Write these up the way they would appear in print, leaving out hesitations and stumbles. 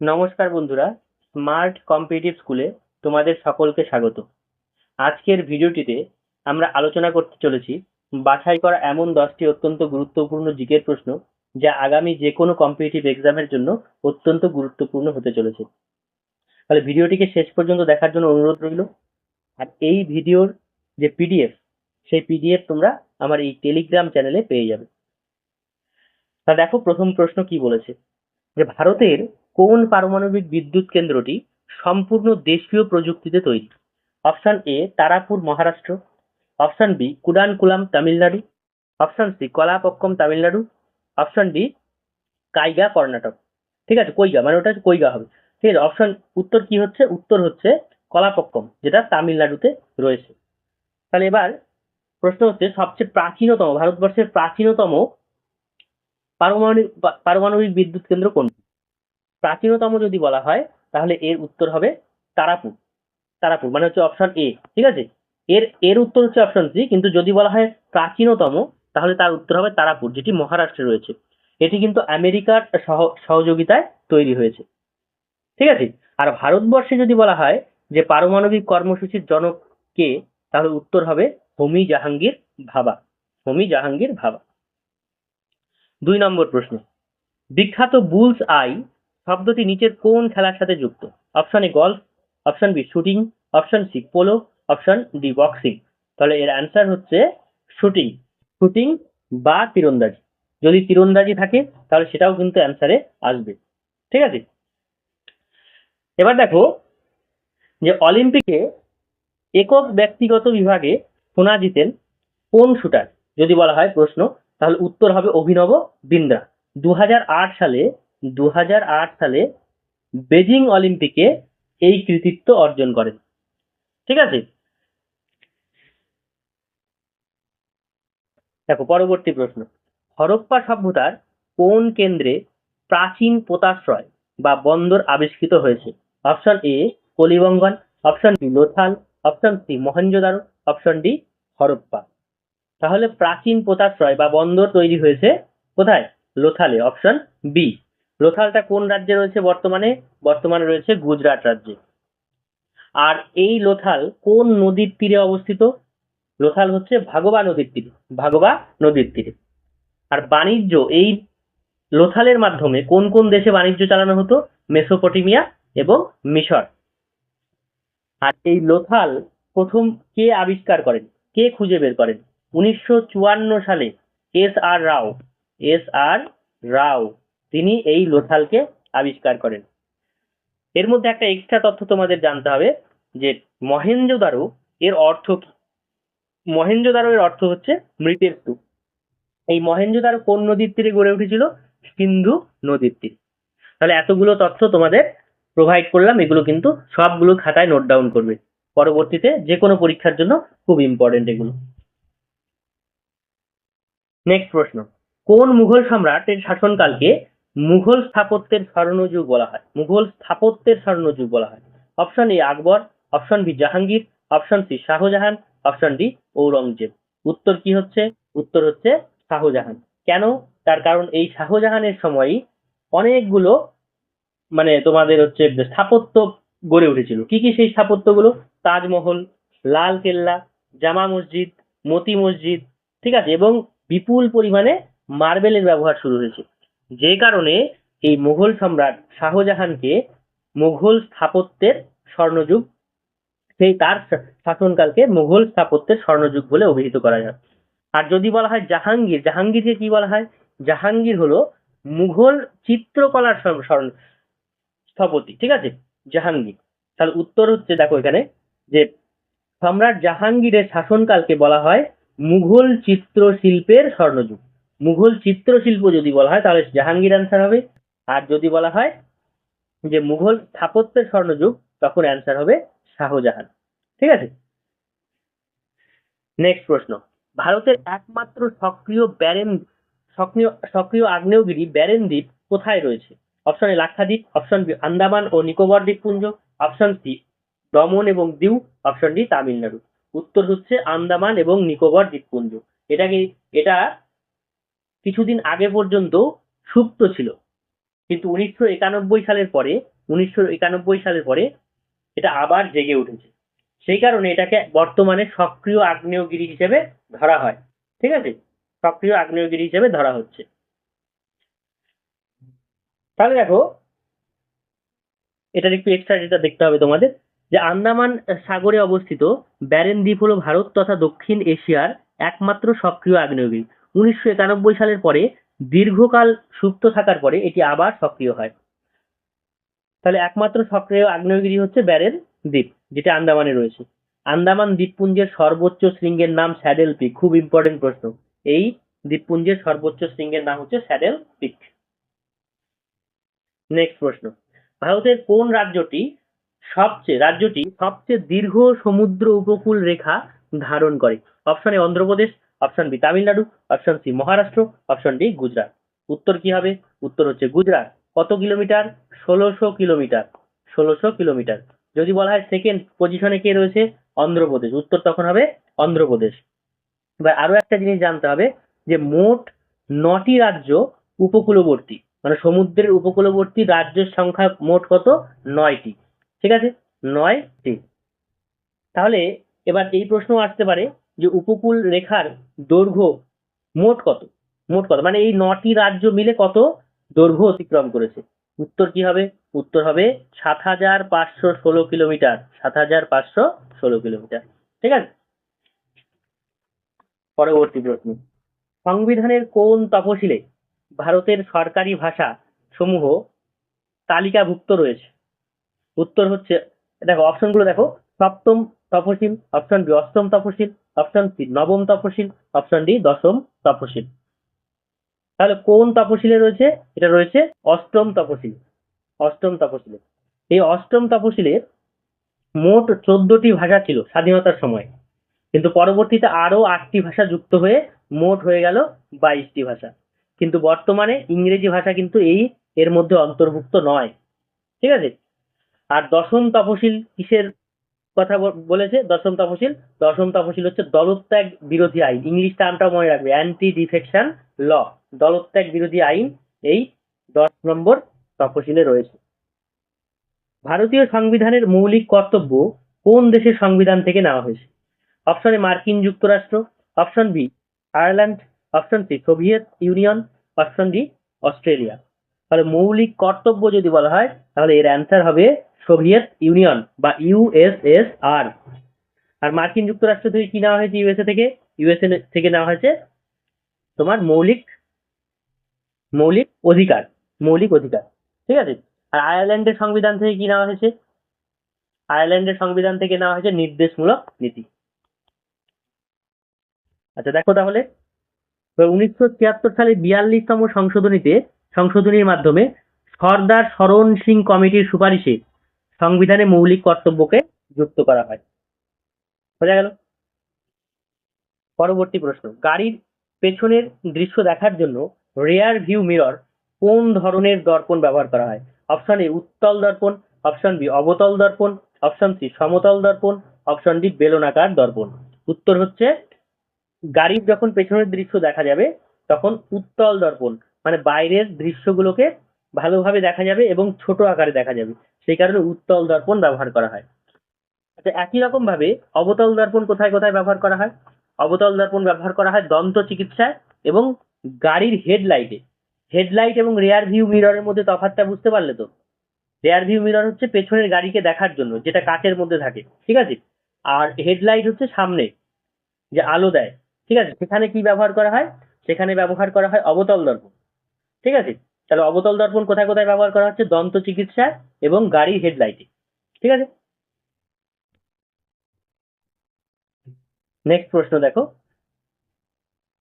নমস্কার বন্ধুরা, smart competitive স্কুলে তোমাদের সকলকে স্বাগত। আজকের ভিডিওটিতে আমরা আলোচনা করতে চলেছি বাছাই করা এমন 10টি অত্যন্ত গুরুত্বপূর্ণ জিকের প্রশ্ন যা আগামী যে কোনো কম্পিটিটিভ এক্সামের জন্য অত্যন্ত গুরুত্বপূর্ণ হতে চলেছে। তাহলে ভিডিওটিকে শেষ পর্যন্ত দেখার জন্য অনুরোধ রইল। আর এই ভিডিওর যে পিডিএফ, সেই পিডিএফ তোমরা আমার এই টেলিগ্রাম চ্যানেলে পেয়ে যাবে। তা দেখো প্রথম প্রশ্ন কি বলেছে, যে ভারতের কোন পারমাণবিক বিদ্যুৎ কেন্দ্রটি সম্পূর্ণ দেশীয় প্রযুক্তিতে তৈরি? Option A Tarapur Maharashtra, option B Kudankulam Tamil Nadu, option C Kalpakkam Tamil Nadu, option D Kaiga Karnataka. ঠিক আছে, কইগা মানে ওটা কইগা হবে। ঠিক আছে, অপশন উত্তর কি হচ্ছে? উত্তর হচ্ছে কলাপক্কম, যেটা তামিলনাড়ুতে রয়েছে। তাহলে এবার প্রশ্ন হচ্ছে সবচেয়ে প্রাচীনতম, ভারতবর্ষের প্রাচীনতম পারমাণবিক বিদ্যুৎ কেন্দ্র কোনটি? প্রাচীনতম যদি বলা হয় তাহলে এর উত্তর হবে তারাপুর। তারাপুর মানে হচ্ছে অপশন এ। ঠিক আছে, এর এর উত্তর হচ্ছে অপশন সি, কিন্তু যদি বলা হয় প্রাচীনতম তাহলে তার উত্তর হবে তারাপুর, যেটি মহারাষ্ট্রে রয়েছে। এটি কিন্তু আমেরিকার সহযোগিতায় তৈরি হয়েছে। ঠিক আছে, আর ভারতবর্ষে যদি বলা হয় যে পারমাণবিক কর্মসূচির জনক কে, তাহলে উত্তর হবে হোমি জাহাঙ্গীর ভাবা। হোমি জাহাঙ্গীর ভাবা। 2 নম্বর প্রশ্ন, বিখ্যাত বুলস আই শব্দটি নিচের কোন খেলার সাথে যুক্ত? Option A golf, option B shooting, option C polo, option D boxing. তাহলে এর অ্যান্সার হচ্ছে শুটিং। শুটিং বা তীরন্দাজি। যদি তীরন্দাজি থাকে তাহলে সেটাও কিন্তু অ্যান্সারে আসবে। ঠিক আছে, এবার দেখো যে অলিম্পিকে একক ব্যক্তিগত বিভাগে সোনা জিতেন কোন শুটার? যদি বলা হয় প্রশ্ন, তাহলে উত্তর হবে অভিনব বিন্দ্রা। 2008 সালে 2008 সালে বেজিং অলিম্পিকে এই কৃতিত্ব অর্জন করেন। ঠিক আছে, দেখো পরবর্তী প্রশ্ন, হরপ্পা সভ্যতার কোন কেন্দ্রে প্রাচীন পোতাশ্রয় বা বন্দর আবিষ্কৃত হয়েছে? Option A Kalibangan, option B Lothal, option C Mohenjodaro, option D Harappa. তাহলে প্রাচীন পোতাশ্রয় বা বন্দর তৈরি হয়েছে কোথায়? লোথালে, অপশন বি। লোথালটা কোন রাজ্যে রয়েছে বর্তমানে? বর্তমানে রয়েছে গুজরাট রাজ্যে। আর এই লোথাল কোন নদীর তীরে অবস্থিত? লোথাল হচ্ছে ভাগবা নদীর তীরে। ভাগবা নদীর তীরে। আর বাণিজ্য এই লোথালের মাধ্যমে কোন কোন দেশে বাণিজ্য চালানো হতো? মেসোপটেমিয়া এবং মিশর। আর এই লোথাল প্রথম কে আবিষ্কার করেন, কে খুঁজে বের করেন? 1954 সালে SR রাও। SR রাও তিনি এই লোথালকে আবিষ্কার করেন। এর মধ্যে একটা এক্সট্রা তথ্য তোমাদের জানতে হবে, যে মহেঞ্জোদারো এর অর্থ কি? মহেঞ্জোদারো এর অর্থ হচ্ছে মৃতের স্তূপ। এই মহেঞ্জোদারো কোন নদীর তীরে গড়ে উঠেছিল? সিন্ধু নদীর তীরে। তাহলে এতগুলো তথ্য তোমাদের প্রোভাইড করলাম, এগুলো কিন্তু সবগুলো খাতায় নোট ডাউন করবে, পরবর্তীতে যে কোনো পরীক্ষার জন্য খুব ইম্পর্টেন্ট এগুলো। নেক্সট প্রশ্ন, কোন মুঘল সম্রাটের শাসনকালকে মুঘল স্থাপত্যের স্বর্ণযুগ বলা হয়? মুঘল স্থাপত্যের স্বর্ণযুগ বলা হয়। Option A Akbar, option B Jahangir, option C Shahjahan, option D Aurangzeb. উত্তর কি হচ্ছে? উত্তর হচ্ছে শাহজাহান। কেন? তার কারণ এই শাহজাহানের সময়ই অনেকগুলো মানে তোমাদের হচ্ছে স্থাপত্য গড়ে উঠেছিল। কি কি সেই স্থাপত্যগুলো? তাজমহল, লাল কেল্লা, জামা মসজিদ, মতি মসজিদ। ঠিক আছে, এবং বিপুল পরিমাণে মার্বেলের ব্যবহার শুরু হয়েছে, যে কারণে এই মুঘল সম্রাট শাহজাহানকে মুঘল স্থাপত্যের স্বর্ণযুগ, সেই তার শাসনকালকে মুঘল স্থাপত্যের স্বর্ণযুগ বলে অভিহিত করা যায়। আর যদি বলা হয় জাহাঙ্গীর, জাহাঙ্গীরকে কি বলা হয়? জাহাঙ্গীর হলো মুঘল চিত্রকলার স্থপতি। ঠিক আছে, জাহাঙ্গীর। তাহলে উত্তর হচ্ছে, দেখো এখানে যে সম্রাট জাহাঙ্গীরের শাসনকালকে বলা হয় মুঘল চিত্রশিল্পের স্বর্ণযুগ। মুঘল চিত্রশিল্প যদি বলা হয় তাহলে জাহাঙ্গীর অ্যান্সার হবে। আর যদি বলা হয় যে মুঘল স্থাপত্যের স্বর্ণযুগ, তখন অ্যান্সার হবে শাহজাহান। ঠিক আছে, নেক্সট প্রশ্ন, ভারতের একমাত্র সক্রিয় ব্যারেন সক্রিয় সক্রিয় আগ্নেয়গিরি ব্যারেন দ্বীপ কোথায় রয়েছে? Option A Lakshadweep, option B Andaman ও নিকোবর দ্বীপপুঞ্জ, অপশন সি দমন এবং দিউ, অপশন ডি তামিলনাড়ু। উত্তর হচ্ছে আন্দামান এবং নিকোবর দ্বীপপুঞ্জ। এটা কিছুদিন আগে পর্যন্ত সুপ্ত ছিল, কিন্তু 1991 সালের পরে 1991 সালের পরে এটা আবার জেগে উঠেছে। সেই কারণে এটাকে বর্তমানে সক্রিয় আগ্নেয়গিরি হিসেবে ধরা হয়। ঠিক আছে, সক্রিয় আগ্নেয়গিরি হিসেবে ধরা হচ্ছে। তাহলে দেখো, এটার একটু এক্সট্রা যেটা দেখতে হবে তোমাদের, যে আন্দামান সাগরে অবস্থিত ব্যারেন দ্বীপ হলো ভারত তথা দক্ষিণ এশিয়ার একমাত্র সক্রিয় আগ্নেয়গিরি। 1991 সালের পরে দীর্ঘকাল সুপ্ত থাকার পরে এটি আবার সক্রিয় হয়। তাহলে একমাত্র সক্রিয় আগ্নেয়গিরি হচ্ছে ব্যারেন দ্বীপ, যেটা আন্দামানে রয়েছে। আন্দামান দ্বীপপুঞ্জের সর্বোচ্চ শৃঙ্গের নাম স্যাডেল পিক। খুব ইম্পর্টেন্ট প্রশ্ন। এই দ্বীপপুঞ্জের সর্বোচ্চ শৃঙ্গের নাম হচ্ছে স্যাডেল পিক। নেক্সট প্রশ্ন, ভারতের কোন রাজ্যটি সবচেয়ে দীর্ঘ সমুদ্র উপকূল রেখা ধারণ করে? Option A Andhra Pradesh, option B Tamil Nadu, option C Maharashtra, option D Gujarat. উত্তর কি হবে? উত্তর হচ্ছে গুজরাট। কত কিলোমিটার? 1600 কিলোমিটার। 1600 কিলোমিটার। যদি বলা হয় সেকেন্ড পজিশনে কে রয়েছে? অন্ধ্রপ্রদেশ। উত্তর তখন হবে অন্ধ্রপ্রদেশ। এবার আরো একটা জিনিস জানতে হবে, যে মোট 9টি রাজ্য উপকূলবর্তী, মানে সমুদ্রের উপকূলবর্তী রাজ্যের সংখ্যা মোট কত? 9টি। ঠিক আছে, 9টি। তাহলে এবার এই প্রশ্ন আসতে পারে যে উপকূল রেখার দৈর্ঘ্য মোট কত? মোট কত মানে এই 9টি রাজ্য মিলে কত দৈর্ঘ্য অতিক্রম করেছে? উত্তর কি হবে? উত্তর হবে 7516 কিলোমিটার। 7516 কিলোমিটার। ঠিক আছে, পরবর্তী প্রশ্ন, সংবিধানের কোন তফসিলে ভারতের সরকারি ভাষা সমূহ তালিকাভুক্ত রয়েছে? উত্তর হচ্ছে, দেখো অপশনগুলো দেখো, সপ্তম তফসিল, অপশন বি অষ্টম তফসিল, অপশন সি নবম তফসিল, অপশন ডি দশম তফসিল। তাহলে কোন তফসিলে রয়েছে? এটা রয়েছে অষ্টম তফসিল। অষ্টম তফসিলে। এই অষ্টম তফসিলে মোট 14টি ভাষা ছিল স্বাধীনতার সময়, কিন্তু পরবর্তীতে আরো 8টি ভাষা যুক্ত হয়ে মোট হয়ে গেল 22টি ভাষা। কিন্তু বর্তমানে ইংরেজি ভাষা কিন্তু এর মধ্যে অন্তর্ভুক্ত নয়। ঠিক আছে, আর দশম তফসিল কিসের কথা বলেছে? দশম তফসিল, দশম তফসিল হচ্ছে দলত্যাগ বিরোধী আইন। ইংলিশ টার্মটাও মনে রাখবে, অ্যান্টি ডিফেকশন ল। দলত্যাগ বিরোধী আইন এই 10 নম্বর তফসিলে রয়েছে। ভারতীয় সংবিধানের মৌলিক কর্তব্য কোন দেশের সংবিধান থেকে নেওয়া হয়েছে? অপশন এ মার্কিন যুক্তরাষ্ট্র, option B Ireland, option C Soviet Union, option D Australia. তাহলে মৌলিক কর্তব্য যদি বলা হয় তাহলে এর অ্যান্সার হবে সোভিয়েত ইউনিয়ন বা ইউএসএসআর। আর মার্কিন যুক্তরাষ্ট্র থেকে কি নেওয়া হয়েছে? ইউএসএ থেকে নেওয়া হয়েছে তোমার মৌলিক মৌলিক অধিকার। মৌলিক অধিকার। ঠিক আছে, আর আয়ারল্যান্ডের সংবিধান থেকে কি নেওয়া হয়েছে? আয়ারল্যান্ডের সংবিধান থেকে নেওয়া হয়েছে নির্দেশমূলক নীতি। আচ্ছা দেখো তাহলে, 1973 সালে 42তম সংশোধনীর মাধ্যমে সর্দার শরণ সিং কমিটির সুপারিশে সংবিধানে মৌলিক কর্তব্যকে যুক্ত করা হয়। বোঝা গেল? পরবর্তী প্রশ্ন, গাড়ির পেছনের দৃশ্য দেখার জন্য রেয়ার ভিউ মিরর কোন ধরনের দর্পণ ব্যবহার করা হয়? অপশন এ উত্তল দর্পণ, অপশন বি অবতল দর্পণ, অপশন সি সমতল দর্পণ, অপশন ডি বেলনাকার দর্পণ। উত্তর হচ্ছে, গাড়ির যখন পেছনের দৃশ্য দেখা যাবে তখন উত্তল দর্পণ, মানে বাইরের দৃশ্যগুলোকে ভালোভাবে দেখা যাবে এবং ছোট আকারে দেখা যাবে, সেই কারণে উত্তল দর্পণ ব্যবহার করা হয়। আচ্ছা একই রকম ভাবে অবতল দর্পণ কোথায় কোথায় ব্যবহার করা হয়? অবতল দর্পণ ব্যবহার করা হয় দন্ত চিকিৎসায় এবং গাড়ির হেডলাইটে। হেডলাইট এবং রেয়ার ভিউ মিররের মধ্যে তফাৎটা বুঝতে পারলে তো? রেয়ার ভিউ মিরর হচ্ছে পেছনের গাড়িকে দেখার জন্য, যেটা কাচের মধ্যে থাকে। ঠিক আছে, আর হেডলাইট হচ্ছে সামনে যে আলো দেয়। ঠিক আছে, সেখানে কি ব্যবহার করা হয়? সেখানে ব্যবহার করা হয় অবতল দর্পণ। ঠিক আছে, তাহলে অবতল দর্পণ কোথায় কোথায় ব্যবহার করা হচ্ছে? দন্ত চিকিৎসায় এবং গাড়ির হেডলাইটে। ঠিক আছে, নেক্সট প্রশ্ন দেখো,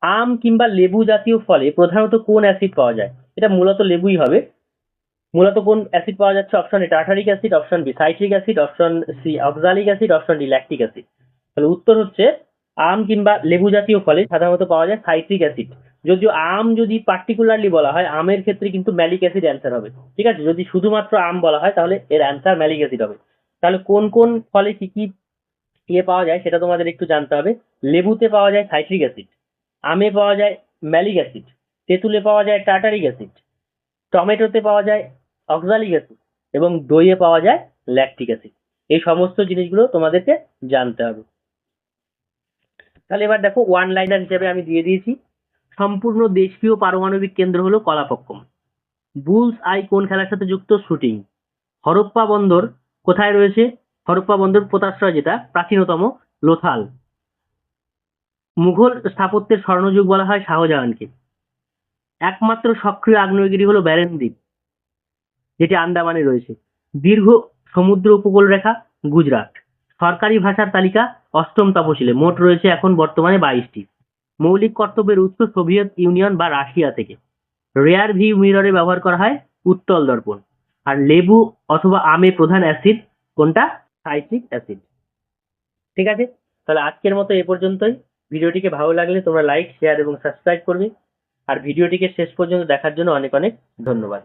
আম কিংবা লেবু জাতীয় ফলে প্রধানত কোন অ্যাসিড পাওয়া যায়? এটা মূলত লেবুই হবে। মূলত কোন অ্যাসিড পাওয়া যাচ্ছে? Option A tartaric acid, option B citric acid, option C oxalic acid, option D lactic acid. তাহলে উত্তর হচ্ছে, আম কিংবা লেবু জাতীয় ফলে সাধারণত পাওয়া যায় সাইট্রিক অ্যাসিড। যদিও আম যদি পার্টিকুলারলি বলা হয়, আমের ক্ষেত্রে কিন্তু ম্যালিক অ্যাসিড অ্যান্সার হবে। ঠিক আছে, যদি শুধুমাত্র আম বলা হয় তাহলে এর অ্যান্সার ম্যালিক অ্যাসিড হবে। তাহলে কোন কোন ফলে কি কি পাওয়া যায় সেটা তোমাদের একটু জানতে হবে। লেবুতে পাওয়া যায় সাইট্রিক অ্যাসিড, আমে পাওয়া যায় ম্যালিক অ্যাসিড, তেঁতুলে পাওয়া যায় টার্টারিক অ্যাসিড, টমেটোতে পাওয়া যায় অক্সালিক অ্যাসিড, এবং দইয়ে পাওয়া যায় ল্যাকটিক অ্যাসিড। এই সমস্ত জিনিসগুলো তোমাদেরকে জানতে হবে। তাহলে এবার দেখো ওয়ান লাইনার হিসেবে আমি দিয়ে দিয়েছি, সম্পূর্ণ দেশীয় পারমাণবিক কেন্দ্র হলো কলাপক্কম। বুলস আই কোন খেলার সাথে যুক্ত? শুটিং। হরপ্পা বন্দর কোথায় রয়েছে? হরপ্পা বন্দর পোতাশ্রয় যেটা প্রাচীনতম, লোথাল। মুঘল স্থাপত্যের স্বর্ণযুগ বলা হয় শাহজাহানকে। একমাত্র সক্রিয় আগ্নেয়গিরি হলো ব্যারেন দ্বীপ, যেটি আন্দামানে রয়েছে। দীর্ঘ সমুদ্র উপকূল রেখা গুজরাট। সরকারি ভাষার তালিকা অষ্টম তপশিলে, মোট রয়েছে এখন বর্তমানে 22টি। মৌলিক কর্তব্যের উৎস সোভিয়েত ইউনিয়ন বা রাশিয়া থেকে। রেয়ার ভিউ মিররে ব্যবহার করা হয় উত্তল দর্পণ। আর লেবু অথবা আমে প্রধান অ্যাসিড কোনটা? Citric acid. ঠিক আছে, তাহলে আজকের মতো এ পর্যন্তই। ভিডিওটিকে ভালো লাগলে তোমরা লাইক, শেয়ার এবং সাবস্ক্রাইব করবে। আর ভিডিওটিকে শেষ পর্যন্ত দেখার জন্য অনেক অনেক ধন্যবাদ।